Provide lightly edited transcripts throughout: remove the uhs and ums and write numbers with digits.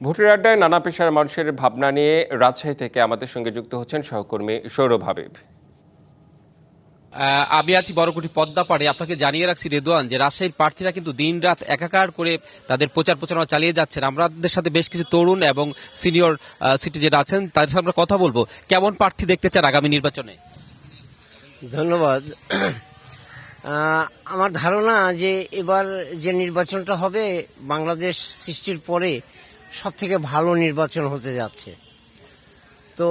ভোটের আড্ডায় নানা পেশার মানুষের ভাবনা নিয়ে রাজশাহী থেকে আমাদের সঙ্গে যুক্ত হচ্ছেন সহকর্মী সৌরভ হাবিব। আমি আছি বড়কুটি পদ্মাপাড়ে। আপনাকে জানিয়ে রাখছি রেদওয়ান যে রাজশাহীর প্রার্থীরা কিন্তু দিনরাত একাকার করে তাদের প্রচার প্রচারণা চালিয়ে যাচ্ছেন। আমাদের সাথে বেশ কিছু তরুণ এবং সিনিয়র সিটিজেন আছেন, তাদের সাথে আমরা কথা বলবো। কেমন প্রার্থী দেখতে চান আগামী নির্বাচনে? ধন্যবাদ। আমার ধারণা যে এবার যে নির্বাচনটা হবে বাংলাদেশ সৃষ্টির পরে সব থেকে ভালো নির্বাচন হতে যাচ্ছে। তো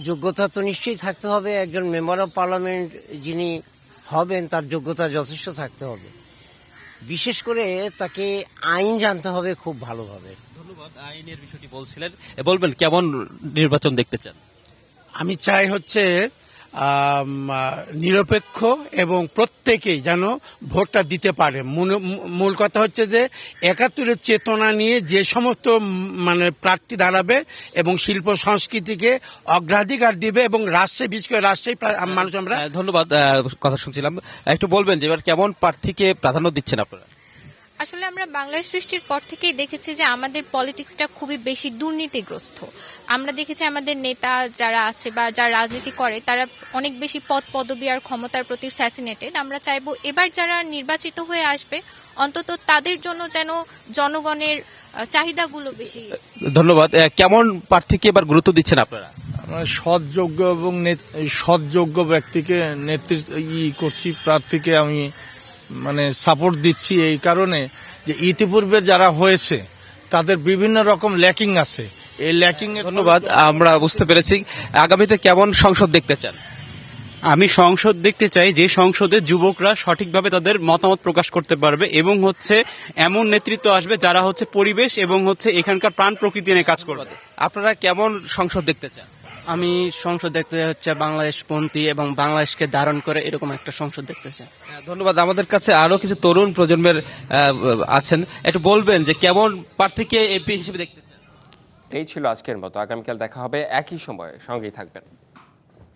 যোগ্যতা তো নিশ্চয়ই থাকতে হবে, একজন মেম্বার অফ পার্লামেন্ট যিনি হবেন তার যোগ্যতা যথেষ্ট থাকতে হবে। বিশেষ করে তাকে আইন জানতে হবে খুব ভালোভাবে। ধন্যবাদ। আইনের বিষয়টি বলবেন কেমন নির্বাচন দেখতে চান? আমি চাই হচ্ছে নিরপেক্ষ এবং প্রত্যেকেই যেন ভোটটা দিতে পারে। মূল কথা হচ্ছে যে ৭১-এর চেতনা নিয়ে যে সমস্ত প্রার্থী দাঁড়াবে এবং শিল্প সংস্কৃতিকে অগ্রাধিকার দিবে এবং রাজশাহী, বিশেষ করে রাজশাহী মানুষ আমরা। ধন্যবাদ। কথা শুনছিলাম, একটু বলবেন যে এবার কেমন প্রার্থীকে প্রাধান্য দিচ্ছেন আপনারা? আসলে আমরা বাংলাদেশ সৃষ্টির পর থেকেই দেখেছি যে আমাদের পলিটিক্সটা খুবই বেশি দুর্নীতিগ্রস্ত। আমরা দেখেছি আমাদের নেতা যারা আছে বা যারা রাজনীতি করে তারা অনেক বেশি পদ পদবি আর ক্ষমতার প্রতি ফ্যাসিনেটেড। আমরা চাইবো এবার যারা নির্বাচিত হয়ে আসবে অন্তত তাদের জন্য যেন জনগণের চাহিদাগুলো বেশি। ধন্যবাদ। কেমন প্রার্থীকে এবার গুরুত্ব দিচ্ছেন আপনারা? সৎযোগ্য এবং সৎযোগ্য ব্যক্তিকে নেতৃত্ব করছি, প্রার্থীকে আমি সাপোর্ট দিচ্ছি এই কারণে যে ইতিপূর্বে যারা হয়েছে তাদের বিভিন্ন রকম ল্যাকিং আছে। এই ল্যাকিং। ধন্যবাদ, আমরা বুঝতে পেরেছি। আগামীতে কেমন সংসদ দেখতে চান? আমি সংসদ দেখতে চাই যে সংসদে যুবকরা সঠিকভাবে তাদের মতামত প্রকাশ করতে পারবে এবং এমন নেতৃত্ব আসবে যারা পরিবেশ এবং এখানকার প্রাণ প্রকৃতি নিয়ে কাজ করবে। আপনারা কেমন সংসদ দেখতে চান? আমি সংসদ দেখতে বাংলাদেশপন্থী এবং বাংলাদেশকে ধারণ করে এরকম একটা সংসদ দেখতে চাই। ধন্যবাদ। আমাদের কাছে আরো কিছু তরুণ প্রজন্মের আছেন, একটু বলবেন যে কেমন প্রার্থীকে এমপি হিসেবে দেখতে চান? এই ছিল আজকের মতো। আগামীকাল দেখা হবে একই সময়ে, সঙ্গেই থাকবেন।